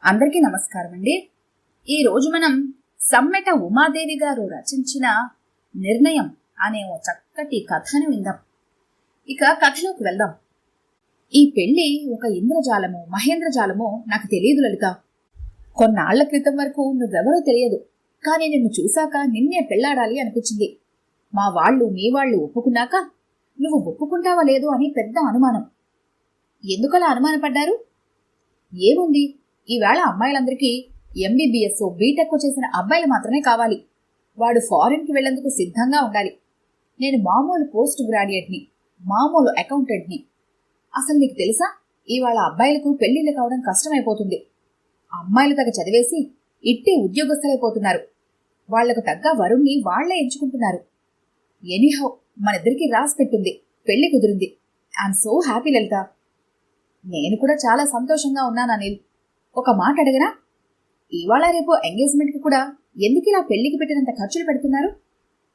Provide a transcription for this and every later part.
అందరికీ నమస్కారం అండి. ఈరోజు మనం సమ్మెట ఉమాదేవి గారు రచించిన నిర్ణయం అనే ఓ చక్కటి కథను విందాం. ఇక కథలోకి వెళ్దాం. ఈ పెళ్లి ఒక ఇంద్రజాలమో మహేంద్రజాలమో నాకు తెలియదు లలిత. కొన్నాళ్ల క్రితం వరకు నువ్వెవరో తెలియదు, కానీ నిన్ను చూశాక నిన్నే పెళ్లాడాలి అనిపించింది. మా వాళ్ళు మీ వాళ్ళు ఒప్పుకున్నాక నువ్వు ఒప్పుకుంటావా లేదో అని పెద్ద అనుమానం. ఎందుకలా అనుమానపడ్డారు? ఏముంది, ఈవేళ అమ్మాయిలందరికీ ఎంబీబీఎస్ బీటెక్ చేసిన అబ్బాయిలు మాత్రమే కావాలి. వాడు ఫారెన్కి వెళ్లేందుకు సిద్ధంగా ఉండాలి. నేను మామూలు పోస్ట్ గ్రాడ్యుయేట్ని, మామూలు అకౌంటెంట్ని. అసలు నీకు తెలుసా, ఇవాళ అబ్బాయిలకు పెళ్లిళ్ళు కావడం కష్టమైపోతుంది. అమ్మాయిలు తగ్గ చదివేసి ఇట్టే ఉద్యోగస్తులైపోతున్నారు. వాళ్లకు తగ్గ వరుణ్ణి వాళ్లే ఎంచుకుంటున్నారు. ఎనీహౌ మనిద్దరికీ రాసి పెట్టుంది, పెళ్లి కుదిరింది. ఐఎమ్ సో హ్యాపీ లలిత. నేను కూడా చాలా సంతోషంగా ఉన్నాను అనిల్. ఒక మాట అడగరా? ఇవాళ రేపు ఎంగేజ్మెంట్కి కూడా ఎందుకు ఇలా పెళ్లికి పెట్టినంత ఖర్చులు పెడుతున్నారు?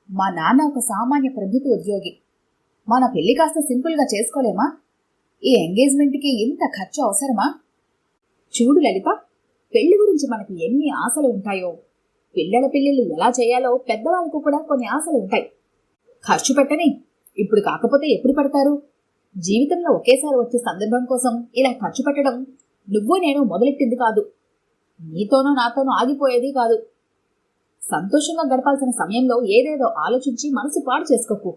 మా నాన్న ఒక సామాన్య ప్రభుత్వ ఉద్యోగి. మన పెళ్లి కాస్త సింపుల్గా చేసుకోలేమా? ఈ ఎంగేజ్మెంట్కి ఇంత ఖర్చు అవసరమా? చూడు లలిత, పెళ్లి గురించి మనకి ఎన్ని ఆశలు ఉంటాయో, పిల్లల పెళ్లిళ్ళు ఎలా చేయాలో పెద్దవాళ్ళకు కూడా కొన్ని ఆశలు ఉంటాయి. ఖర్చు పెట్టని ఇప్పుడు కాకపోతే ఎప్పుడు పెడతారు? జీవితంలో ఒకేసారి వచ్చే సందర్భం కోసం ఇలా ఖర్చు పెట్టడం నువ్వు నేను మొదలెట్టింది కాదు. నీతోనో నాతోనో ఆగిపోయేది కాదు. సంతోషంగా గడపాల్సిన సమయంలో ఏదేదో ఆలోచించి మనసు పాడు చేసుకోకు.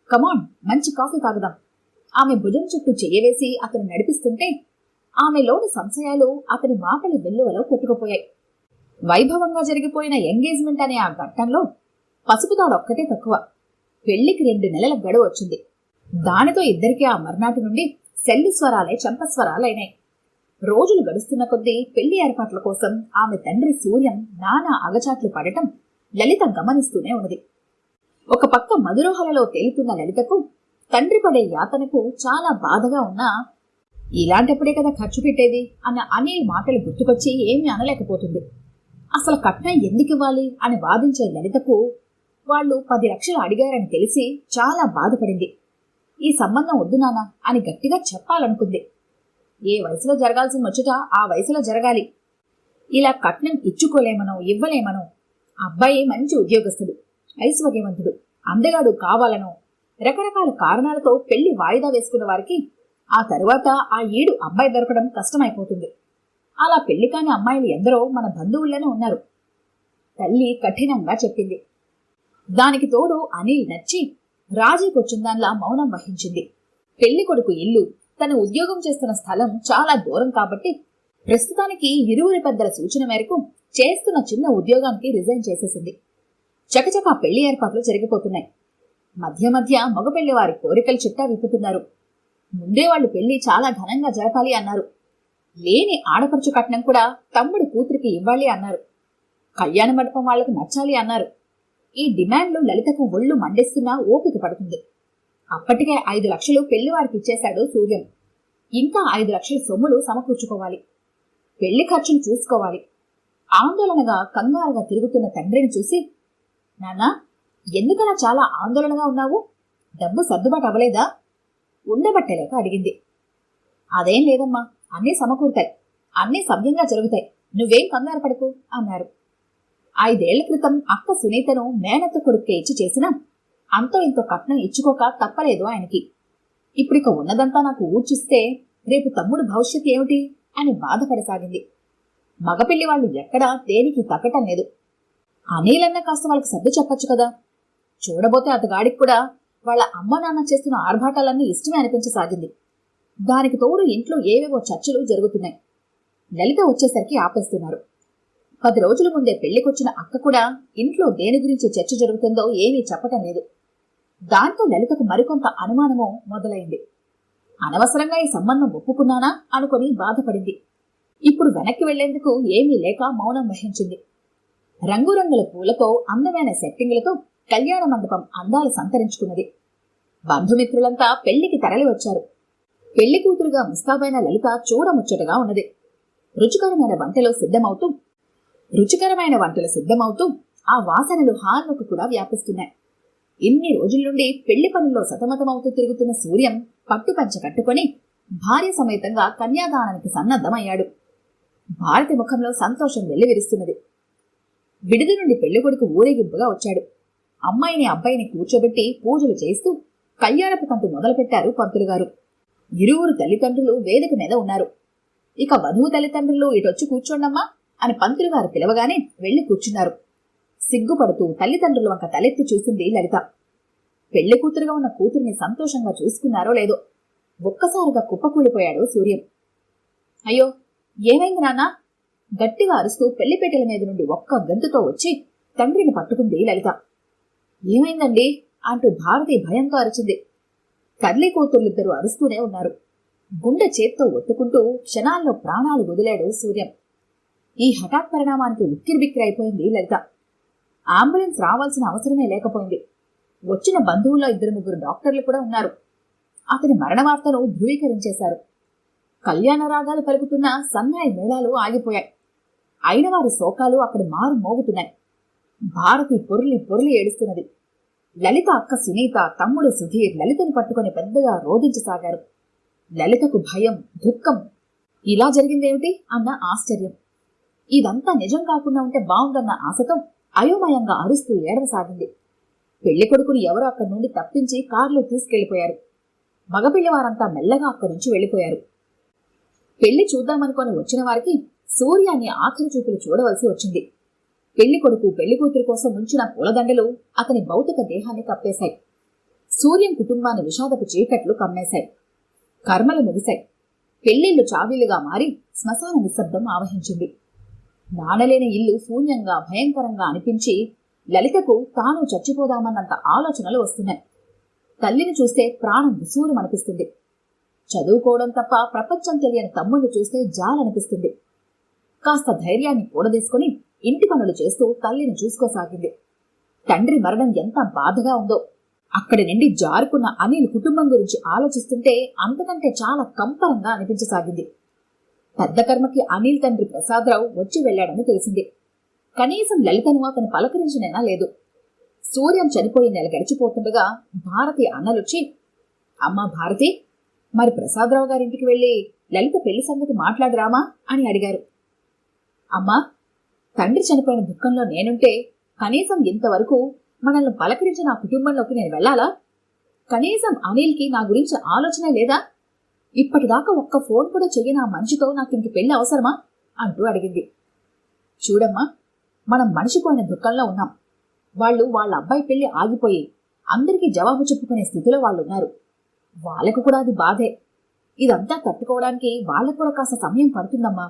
కమాన్, మంచి కాఫీ తాగుదాం. ఆమె భుజం చుట్టూ చెయ్యవేసి అతను నడిపిస్తుంటే ఆమెలోని సంశయాలు అతని మాటల వెల్లువలో కొట్టుకుపోయాయి. వైభవంగా జరిగిపోయిన ఎంగేజ్మెంట్ అనే ఆ ఘట్టంలో పసుపుతాడొక్కటే తక్కువ. పెళ్లికి 2 నెలల గడువు వచ్చింది. దానితో ఇద్దరికీ ఆ మర్నాటి నుండి సెల్లి స్వరాలే చంపస్వరాలైనాయి. రోజులు గడుస్తున్న కొద్దీ పెళ్లి ఏర్పాట్ల కోసం ఆమె తండ్రి సూర్యం నానా అగచాట్లు పడటం లలిత గమనిస్తూనే ఉన్నది. ఒక పక్క మధురోహలలో తేలుతున్న లలితకు తండ్రి పడే యాతనకు చాలా బాధగా ఉన్నా, ఇలాంటప్పుడే కదా ఖర్చు పెట్టేది అన్న అనిల్ మాటలు గుర్తుకొచ్చి ఏమీ అనలేకపోతుంది. అసలు కట్నం ఎందుకివ్వాలి అని వాదించే లలితకు వాళ్ళు 10 లక్షలు అడిగారని తెలిసి చాలా బాధపడింది. ఈ సంబంధం వద్దు నాన్న అని గట్టిగా చెప్పాలనుకుంది. ఏ వయసులో జరగాల్సిన ముచ్చట ఆ వయసులో జరగాలి. ఇలా కట్నం ఇచ్చుకోలేమనో ఇవ్వలేమనో, అబ్బాయి మంచి ఉద్యోగస్తుడు, ఐశ్వర్యవంతుడు, అందగాడు కావాలనో రకరకాల కారణాలతో పెళ్లి వాయిదా వేసుకున్న వారికి ఆ తరువాత ఆ ఈడు అబ్బాయి దొరకడం కష్టమైపోతుంది. అలా పెళ్లి కాని అమ్మాయిలు ఎందరో మన బంధువుల్లోనే ఉన్నారు. తల్లి కఠినంగా చెప్పింది. దానికి తోడు అనిల్ నచ్చి రాజీకొచ్చిందాన్లా మౌనం వహించింది. పెళ్లి కొడుకు ఇల్లు, తన ఉద్యోగం చేస్తున్న స్థలం చాలా దూరం కాబట్టి ప్రస్తుతానికి ఇరువురి పెద్దల సూచన మేరకు చేస్తున్న చిన్న ఉద్యోగానికి రిజైన్ చేసేసింది. చకచకా పెళ్లి ఏర్పాట్లు జరిగిపోతున్నాయి. మధ్య మధ్య మగ పెళ్లి వారి కోరికలు చిట్టా విప్పుతున్నారు. ముందే వాళ్ళు పెళ్లి చాలా ఘనంగా జరపాలి అన్నారు. లేని ఆడపడుచు కట్నం కూడా తమ్ముడి కూతురికి ఇవ్వాలి అన్నారు. కళ్యాణ మండపం వాళ్లకు నచ్చాలి అన్నారు. ఈ డిమాండ్లు లలితకు ఒళ్ళు మండేస్తున్నా ఓపిక పడుతుంది. అప్పటికే 5 లక్షలు పెళ్లివారికి ఇచ్చేశాడు సూర్యం. ఇంకా 5 లక్షల సొమ్ములు సమకూర్చుకోవాలి. పెళ్లి ఖర్చును చూసుకోవాలి. ఆందోళనగా కంగారుగా తిరుగుతున్న తండ్రిని చూసి, నాన్నా, ఎందుకలా చాలా ఆందోళనగా ఉన్నావు? డబ్బు సర్దుబాటు అవ్వలేదా? ఉండబట్టలేక అడిగింది. అదేం లేదమ్మా, అన్నీ సమకూరుతాయి, అన్నీ సవ్యంగా జరుగుతాయి, నువ్వేం కంగారు పడకు అన్నారు. 5 ఏళ్ల క్రితం అక్క సునీతను మేనత్త కొడుక్కే ఇచ్చి చేసినా అంతో ఇంతో కట్నం ఇచ్చుకోక తప్పలేదు ఆయనకి. ఇప్పుడిక ఉన్నదంతా నాకు ఊడ్చిస్తే రేపు తమ్ముడు భవిష్యత్తు ఏమిటి అని బాధపడసాగింది. మగపిల్లి వాళ్ళు ఎక్కడా దేనికి తగ్గటం లేదు. అనిలన్న కాస్త వాళ్ళకి సర్దు చెప్పచ్చు కదా. చూడబోతే అతగాడికి కూడా వాళ్ళ అమ్మ నాన్న చేస్తున్న ఆర్భాటాలన్నీ ఇష్టమే అనిపించసాగింది. దానికి తోడు ఇంట్లో ఏవేవో చర్చలు జరుగుతున్నాయి. లలిత వచ్చేసరికి ఆపేస్తున్నారు. 10 రోజుల ముందే పెళ్లికొచ్చిన అక్క కూడా ఇంట్లో దేని గురించి చర్చ జరుగుతుందో ఏమీ చెప్పటం లేదు. దాంతో లలితకు మరికొంత అనుమానమో మొదలైంది. అనవసరంగా ఈ సంబంధం ఒప్పుకున్నానా అనుకుని బాధపడింది. ఇప్పుడు వెనక్కి వెళ్లేందుకు ఏమీ లేక మౌనం వహించింది. రంగురంగుల పూలతో అందమైన సెట్టింగులతో కళ్యాణ మండపం అందాలు సంతరించుకున్నది. బంధుమిత్రులంతా పెళ్లికి తరలి వచ్చారు. పెళ్లి కూతురుగా ముస్తాబైన లలిత చూడముచ్చటగా ఉన్నది. రుచికరమైన వంటలు సిద్ధమవుతూ ఆ వాసనలు హాల్లోకి కూడా వ్యాపిస్తున్నాయి. ఇన్ని రోజుల నుండి పెళ్లి పనుల్లో సతమతమవుతూ తిరుగుతున్న సూర్యం పట్టుపంచ కట్టుకొని భార్య సమేతంగా కన్యాదానానికి సన్నద్ధమయ్యాడు. భారతి ముఖంలో సంతోషం వెల్లివిరుస్తున్నది. విడిది నుండి పెళ్లికొడుకు ఊరేగింపుగా వచ్చాడు. అమ్మాయిని అబ్బాయిని కూర్చోబెట్టి పూజలు చేస్తూ కళ్యాణపు తంతు మొదలుపెట్టారు పంతులుగారు. ఇరువురు తల్లిదండ్రులు వేదిక మీద ఉన్నారు. ఇక వధువు తల్లిదండ్రులు ఇటొచ్చి కూర్చోండమ్మా అని పంతులుగారు పిలవగానే వెళ్లి కూర్చున్నారు. సిగ్గుపడుతూ తల్లిదండ్రుల వంక తలెత్తి చూసింది లలిత. పెళ్లి కూతురుగా ఉన్న కూతురిని సంతోషంగా చూసుకున్నారో లేదో ఒక్కసారిగా కుప్పకూలిపోయాడు సూర్యం. అయ్యో, ఏమైంది నాన్నా? గట్టిగా అరుస్తూ పెళ్లిపేటల మీద నుండి ఒక్క గంతుతో వచ్చి తండ్రిని పట్టుకుంది లలిత. ఏమైందండి అంటూ భారతి భయంతో అరిచింది. తల్లి కూతుర్లిద్దరూ అరుస్తూనే ఉన్నారు. గుండె చేత్తో ఒత్తుకుంటూ క్షణాల్లో ప్రాణాలు వదిలాడు సూర్యం. ఈ హఠాత్ పరిణామానికి ఉక్కిరిబిక్కిరైపోయింది లలిత. అంబులెన్స్ రావాల్సిన అవసరమే లేకపోయింది. వచ్చిన బంధువుల్లో 2-3 డాక్టర్లు కూడా ఉన్నారు. అతని మరణ వార్తను ధృవీకరించేశారు. కళ్యాణ రాగాలు పలుకుతున్న సన్నాయి మేళాలు ఆగిపోయాయి. అయిన వారి శోకాలు అక్కడ మారు మోగుతున్నాయి. భారతి పొర్లి పొర్లి ఏడుస్తున్నది. లలిత అక్క సునీత, తమ్ముడు సుధీర్ లలితను పట్టుకుని పెద్దగా రోధించసాగారు. లలితకు భయం, దుఃఖం. ఇలా జరిగిందేమిటి అన్న ఆశ్చర్యం. ఇదంతా నిజం కాకుండా ఉంటే బావుందన్న ఆశతో అయోమయంగా అరుస్తూ ఏడవసాగింది. పెళ్లి కొడుకుని ఎవరో అక్కడి నుండి తప్పించి కారులో తీసుకెళ్లిపోయారు. మగపిల్లివారంతా మెల్లగా అక్కడి నుంచి వెళ్లిపోయారు. పెళ్లి చూద్దామనుకొని వచ్చిన వారికి సూర్యాన్ని ఆఖరి చూపులు చూడవలసి వచ్చింది. పెళ్లి కొడుకు పెళ్లి కూతురు కోసం ఉంచిన పూలదండలు అతని భౌతిక దేహాన్ని కప్పేశాయి. సూర్యం కుటుంబాన్ని విషాదపు చీకట్లు కమ్మేశాయి. కర్మలు ముగిశాయి. పెళ్లిళ్లు చావీలుగా మారి శ్మశాన నిశ్శబ్దం ఆవహించింది. నానలేని ఇల్లు శూన్యంగా భయంకరంగా అనిపించి లలితకు తాను చచ్చిపోదామన్నంత ఆలోచనలు వస్తున్నాయి. తల్లిని చూస్తే ప్రాణం విసూరుమనిపిస్తుంది. చదువుకోవడం తప్ప ప్రపంచం తెలియని తమ్ముడిని చూస్తే జాలనిపిస్తుంది. కాస్త ధైర్యాన్ని కూడదీసుకుని ఇంటి పనులు చేస్తూ తల్లిని చూసుకోసాగింది. తండ్రి మరణం ఎంత బాధగా ఉందో. అక్కడి నుండి జారుకున్న అనిల్ కుటుంబం గురించి ఆలోచిస్తుంటే అంతకంటే చాలా కంపరంగా అనిపించసాగింది. పెద్ద కర్మకి అనిల్ తండ్రి ప్రసాదరావు వచ్చి వెళ్లాడని తెలిసింది. కనీసం లలితను అతను పలకరించినైనా లేదు. సూర్యం చనిపోయి నెల గడిచిపోతుండగా భారతి అన్నలొచ్చి, అమ్మా భారతి, మరి ప్రసాదరావు గారింటికి వెళ్లి లలిత పెళ్లి సంగతి మాట్లాడరామా అని అడిగారు. అమ్మా, తండ్రి చనిపోయిన దుఃఖంలో నేనుంటే కనీసం ఇంతవరకు మనల్ని పలకరించిన ఆ కుటుంబంలోకి నేను వెళ్లాలా? కనీసం అనిల్కి నా గురించి ఆలోచనే లేదా? ఇప్పటిదాకా ఒక్క ఫోన్ కూడా చెయ్యని ఆ మనిషితో నాకింక పెళ్లి అవసరమా అంటూ అడిగింది. చూడమ్మా, మనం మనిషిపోయిన దుఃఖంలో ఉన్నాం. వాళ్ళ అబ్బాయి పెళ్లి ఆగిపోయి అందరికీ జవాబు చెప్పుకునే స్థితిలో వాళ్ళున్నారు. వాళ్ళకు కూడా అది బాధే. ఇదంతా తట్టుకోవడానికి వాళ్ళకు కూడా కాస్త సమయం పడుతుందమ్మా.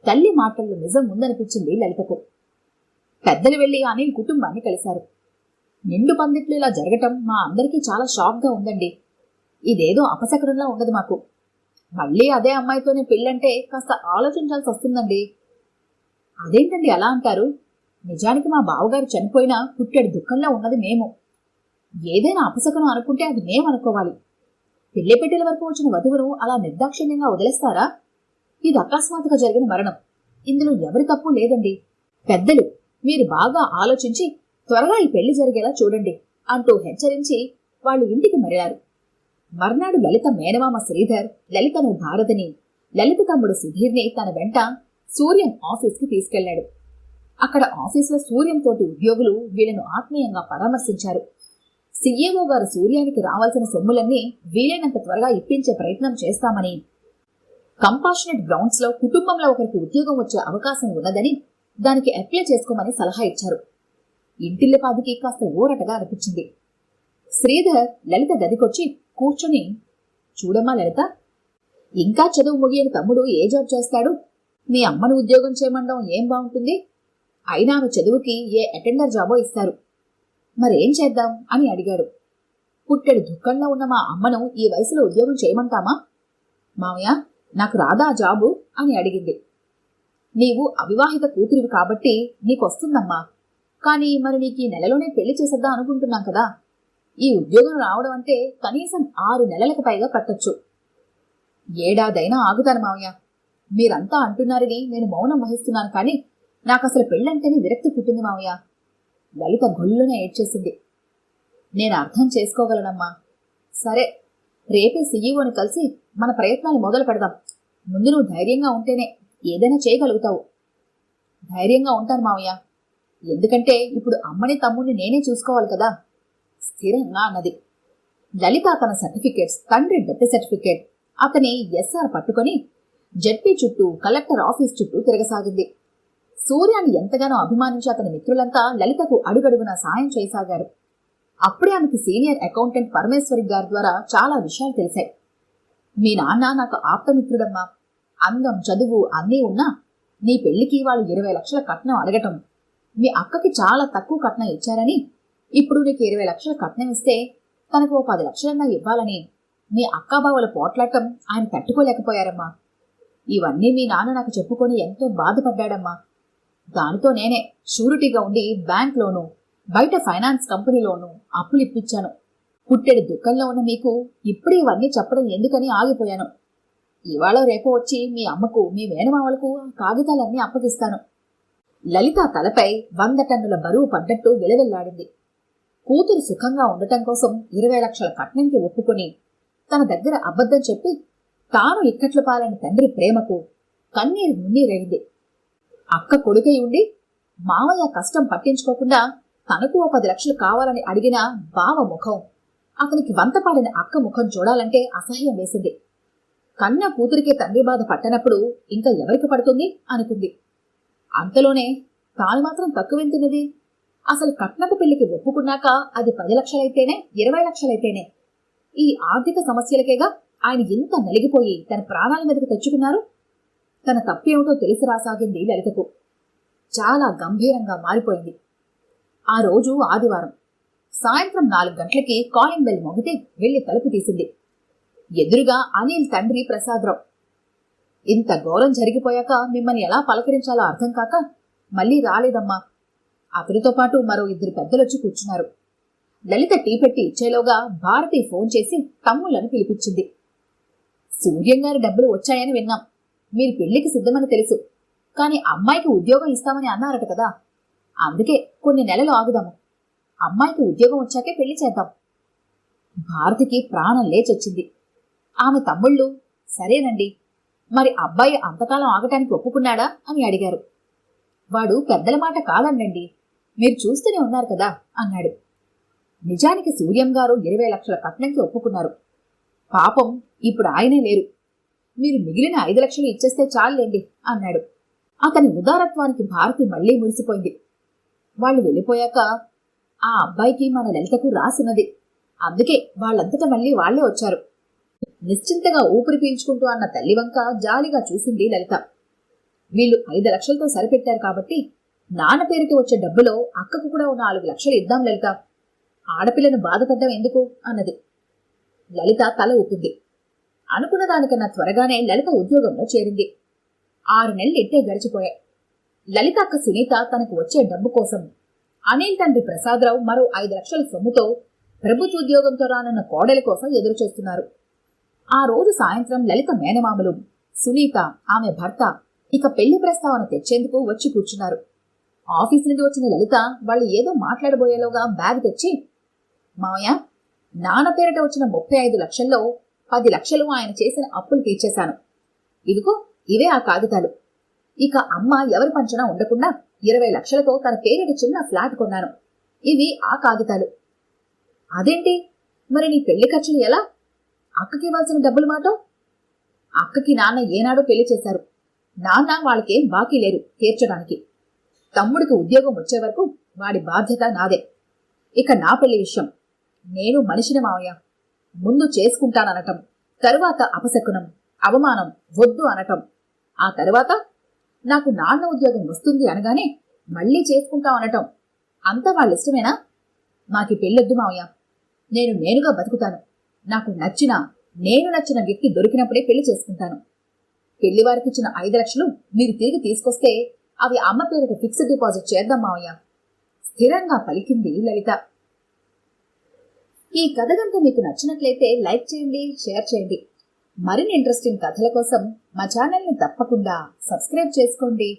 తల్లి మాటల్లో నిజం ఉందనిపించింది లలితకు. పెద్దలు వెళ్లి అనిల్ కుటుంబాన్ని కలిశారు. నిండు పందిట్లు ఇలా జరగటం మా అందరికీ చాలా షాక్గా ఉందండి. ఇదేదో అపశకరంలా ఉండదు మాకు. మళ్ళీ అదే అమ్మాయితోనే పెళ్ళంటే కాస్త ఆలోచించాల్సి వస్తుందండి. అదేంటండి అలా అంటారు? నిజానికి మా బావగారు చనిపోయినా పుట్టెడు దుఃఖంలో ఉన్నది మేము. ఏదైనా అపశకనం అనుకుంటే అది మేమనుకోవాలి. పెళ్లిపెట్టెల వరకు వచ్చిన వధువును అలా నిర్దాక్షిణ్యంగా వదిలేస్తారా? ఇది అకస్మాత్తుగా జరిగిన మరణం. ఇందులో ఎవరి తప్పు లేదండి. పెద్దలు, మీరు బాగా ఆలోచించి త్వరగా ఈ పెళ్లి జరిగేలా చూడండి అంటూ హెచ్చరించి వాళ్ళు ఇంటికి మరలారు. మర్నాడు లలిత మేనమామ శ్రీధర్ లలితను భారతిని, లలిత తమ్ముడు సుధీర్ని తన వెంట సూర్యం ఆఫీస్కి తీసుకెళ్లాడు. అక్కడ ఆఫీసులో సూర్యం తోటి ఉద్యోగులు వీళ్లను ఆత్మీయంగా పరామర్శించారు. సీఈఓ గారు సూర్యానికి రావాల్సిన సొమ్ములన్నీ వీలైనంత త్వరగా ఇప్పించే ప్రయత్నం చేస్తామని, కంపాషనేట్ గ్రౌండ్స్ లో కుటుంబంలో ఒకరికి ఉద్యోగం వచ్చే అవకాశం ఉన్నదని దానికి అప్లై చేసుకోమని సలహా ఇచ్చారు. ఇంటిల్లిపాదికి కాస్త ఊరటగా అనిపించింది. శ్రీధర్ లలిత గదికొచ్చి కూర్చొని, చూడమ్మా లలిత, ఇంకా చదువు ముగియని తమ్ముడు ఏ జాబ్ చేస్తాడు? నీ అమ్మను ఉద్యోగం చేయమండం ఏం బాగుంటుంది? అయినా ఆమె చదువుకి ఏ అటెండర్ జాబో ఇస్తారు. మరేం చేద్దాం అని అడిగాడు. పుట్టెడు దుఃఖంలో ఉన్న మా అమ్మను ఈ వయసులో ఉద్యోగం చేయమంటామా? మామయ్య, నాకు రాదా ఆ జాబు అని అడిగింది. నీవు అవివాహిత కూతురివి కాబట్టి నీకొస్తుందమ్మా. కానీ మరి నీకు ఈ నెలలోనే పెళ్లి చేసేద్దాం అనుకుంటున్నాం కదా. ఈ ఉద్యోగం రావడం అంటే కనీసం 6 నెలలకు పైగా పట్టొచ్చు. ఏడాదైనా ఆగుతాను మామయ్య. మీరంతా అంటున్నారని నేను మౌనం వహిస్తున్నాను, కానీ నాకు అసలు పెళ్ళంటేనే విరక్తి పుట్టింది మామయ్య. లలిత గొల్లున ఏడ్చేసింది. నేను అర్థం చేసుకోగలనమ్మా. సరే, రేపే సీఈఓని కలిసి మన ప్రయత్నాలు మొదలు పెడదాం. ముందు నువ్వు ధైర్యంగా ఉంటేనే ఏదైనా చేయగలుగుతావు. ధైర్యంగా ఉంటాను మావయ్య. ఎందుకంటే ఇప్పుడు అమ్మని తమ్ముడిని నేనే చూసుకోవాలి కదా, స్థిరంగా అన్నది. లలిత తన సర్టిఫికేట్స్, తండ్రి డెత్ సర్టిఫికేట్, అతని ఎస్ఆర్ పట్టుకొని జడ్పీ చుట్టూ, కలెక్టర్ ఆఫీస్ చుట్టూ తిరగసాగింది. సూర్యాన్ని ఎంతగానో అభిమానించి అతని మిత్రులంతా లలితకు అడుగడుగునా సాయం చేయసాగారు. అప్పుడే ఆమెకి సీనియర్ అకౌంటెంట్ పరమేశ్వరి గారి ద్వారా చాలా విషయాలు తెలిసాయి. మీ నాన్న నాకు ఆప్తమిత్రుడమ్మా. అందం, చదువు అన్నీ ఉన్నా నీ పెళ్లికి వాళ్ళు 20 లక్షల కట్నం అడగటం, మీ అక్కకి చాలా తక్కువ కట్నం ఇచ్చారని, ఇప్పుడు నీకు 20 లక్షల కట్నం ఇస్తే తనకు 10 లక్షలన్నా ఇవ్వాలని మీ అక్కాబావల పోట్లాటం ఆయన తట్టుకోలేకపోయారమ్మా. ఇవన్నీ మీ నాన్న నాకు చెప్పుకొని ఎంతో బాధపడ్డాడమ్మా. దానితో నేనే షూరిటీగా ఉండి బ్యాంక్లోనూ, బయట ఫైనాన్స్ కంపెనీలోనూ అప్పులు ఇప్పించాను. పుట్టెడు దుఃఖంలో ఉన్న మీకు ఇప్పుడు ఇవన్నీ చెప్పడం ఎందుకని ఆగిపోయాను. ఇవాళ రేపు వచ్చి మీ అమ్మకు, మీ మేనమావలకు కాగితాలన్నీ అప్పగిస్తాను. లలిత తలపై 100 టన్నుల బరువు పడ్డట్టు విలవెల్లాడింది. కూతురు సుఖంగా ఉండటం కోసం 20 లక్షల కట్నంకి ఒప్పుకొని తన దగ్గర అబద్ధం చెప్పి తాను ఇక్కట్లు పాలని తండ్రి ప్రేమకు కన్నీరు మున్నీరైంది. అక్క కొడుకై ఉండి మావయ్య కష్టం పట్టించుకోకుండా తనకు 10 లక్షలు కావాలని అడిగిన బావ ముఖం, అతనికి వంతపాడిన అక్క ముఖం చూడాలంటే అసహ్యం వేసింది. కన్న కూతురికే తండ్రి బాధ పట్టనప్పుడు ఇంకా ఎవరికి పడుతుంది అనుకుంది. అంతలోనే తాను మాత్రం తక్కువెంతున్నది? అసలు కట్నపు పెళ్లికి ఒప్పుకున్నాక అది 10 లక్షలైతేనే, 20 లక్షలైతేనే? ఈ ఆర్థిక సమస్యలకేగా ఆయన ఇంత నలిగిపోయి తన ప్రాణాల మీదకు తెచ్చుకున్నారు. తన తప్పేమిటో తెలిసి రాసాగింది లలితకు. చాలా గంభీరంగా మారిపోయింది. ఆ రోజు ఆదివారం సాయంత్రం 4 గంటలకి కాలింగ్ బెల్ మోగితే వెళ్లి తలుపు తీసింది. ఎదురుగా అనిల్ తండ్రి ప్రసాదరావు. ఇంత ఘోరం జరిగిపోయాక మిమ్మల్ని ఎలా పలకరించాలో అర్థం కాక మళ్లీ రాలేదమ్మా. అతనితో పాటు మరో 2 పెద్దలొచ్చి కూర్చున్నారు. లలిత టీ పెట్టి ఇచ్చేలోగా భారతి ఫోన్ చేసి తమ్ముళ్లను పిలిపించింది. సూర్యంగారి డబ్బులు వచ్చాయని విన్నాం. మీరు పెళ్లికి సిద్ధమని తెలుసు. కాని అమ్మాయికి ఉద్యోగం ఇస్తామని అన్నారట కదా, అందుకే కొన్ని నెలలు ఆగుదాము. అమ్మాయికి ఉద్యోగం వచ్చాకే పెళ్లి చేద్దాం. భారతికి ప్రాణం లేచొచ్చింది. ఆమె తమ్ముళ్ళు, సరేనండి, మరి అబ్బాయి అంతకాలం ఆగటానికి ఒప్పుకున్నాడా అని అడిగారు. వాడు పెద్దల మాట కాదనండి, మీరు చూస్తూనే ఉన్నారు కదా అన్నాడు. నిజానికి సూర్యం గారు 20 లక్షల కట్నంకి ఒప్పుకున్నారు. పాపం ఇప్పుడు ఆయనే లేరు. మీరు మిగిలిన 5 లక్షలు ఇచ్చేస్తే చాలండి అన్నాడు. అతని ఉదారత్వానికి భారతి మళ్లీ మురిసిపోయింది. వాళ్ళు వెళ్ళిపోయాక ఆ అబ్బాయికి మన లలితకు రాసినది, అందుకే వాళ్ళంతటా మళ్లీ వాళ్లే వచ్చారు. నిశ్చింతగా ఊపిరి పీల్చుకుంటూ అన్న తల్లి వంక జాలిగా చూసింది లలిత. వీళ్ళు 5 లక్షలతో సరిపెట్టారు కాబట్టి నాన్న పేరుకి వచ్చే డబ్బులో అక్కకు కూడా 4 లక్షలు ఇద్దాం లలిత. ఆడపిల్లను బాధపడ్డం ఎందుకు అన్నది. లలిత తల ఊపింది. అనుకున్న దానికన్నా త్వరగానే లలిత ఉద్యోగంలో చేరింది. 6 నెలలు ఇట్టే గడిచిపోయాయి. లలిత అక్క సునీత తనకు వచ్చే డబ్బు కోసం, అనిల్ తండ్రి ప్రసాదరావు మరో 5 లక్షల సొమ్ముతో ప్రభుత్వ ఉద్యోగంతో రానున్న కోడలి కోసం ఎదురుచూస్తున్నారు. ఆ రోజు సాయంత్రం లలిత మేనమామలు, సునీత, ఆమె భర్త ఇక పెళ్లి ప్రస్తావన తెచ్చేందుకు వచ్చి కూర్చున్నారు. ఆఫీస్ నుండి వచ్చిన లలిత వాళ్ళు ఏదో మాట్లాడబోయేలోగా బ్యాగ్ తెచ్చి, మావయ్య, నాన్న పేరిట వచ్చిన 35 లక్షల్లో 10 లక్షలు ఆయన చేసిన అప్పులు తీర్చేశాను. ఇదిగో ఇవే ఆ కాగితాలు. ఇక అమ్మ ఎవరి పంచనా ఉండకుండా 20 లక్షలతో తన పేరిట చిన్న ఫ్లాట్ కొన్నాను. ఇవి ఆ కాగితాలు. అదేంటి, మరి నీ పెళ్లి ఖర్చులు ఎలా? అక్కకి ఇవ్వాల్సిన డబ్బులు మాట? అక్కకి నాన్న ఏనాడో పెళ్లి చేశారు. నాన్న వాళ్ళకేం బాకీ లేరు తీర్చడానికి. తమ్ముడికి ఉద్యోగం వచ్చే వరకు వాడి బాధ్యత నాదే. ఇక నా పెళ్లి విషయం, నేను మనిషిని మావయ్య. ముందు చేసుకుంటాననటం, తరువాత అపశకునం, అవమానం, వద్దు అనటం, ఆ తరువాత నాకు నాన్న ఉద్యోగం వస్తుంది అనగానే మళ్లీ చేసుకుంటాం అనటం, అంతా వాళ్ళిష్టమేనా? నాకి పెళ్ళొద్దు మావయ్య. నేనుగా బతుకుతాను. నాకు నేను నచ్చిన వ్యక్తి దొరికినప్పుడే పెళ్లి చేసుకుంటాను. పెళ్లివారికిచ్చిన 5 లక్షలు మీరు తిరిగి తీసుకొస్తే అవి అమ్మ పేరిట ఫిక్స్డ్ డిపాజిట్ చేద్దాం మావయ్య, స్థిరంగా పలికింది లలిత. ఈ కథ గంట మీకు నచ్చినట్లయితే లైక్ చేయండి, షేర్ చేయండి. మరిన్ని ఇంట్రెస్టింగ్ కథల కోసం మా ఛానల్ని తప్పకుండా సబ్స్క్రైబ్ చేసుకోండి.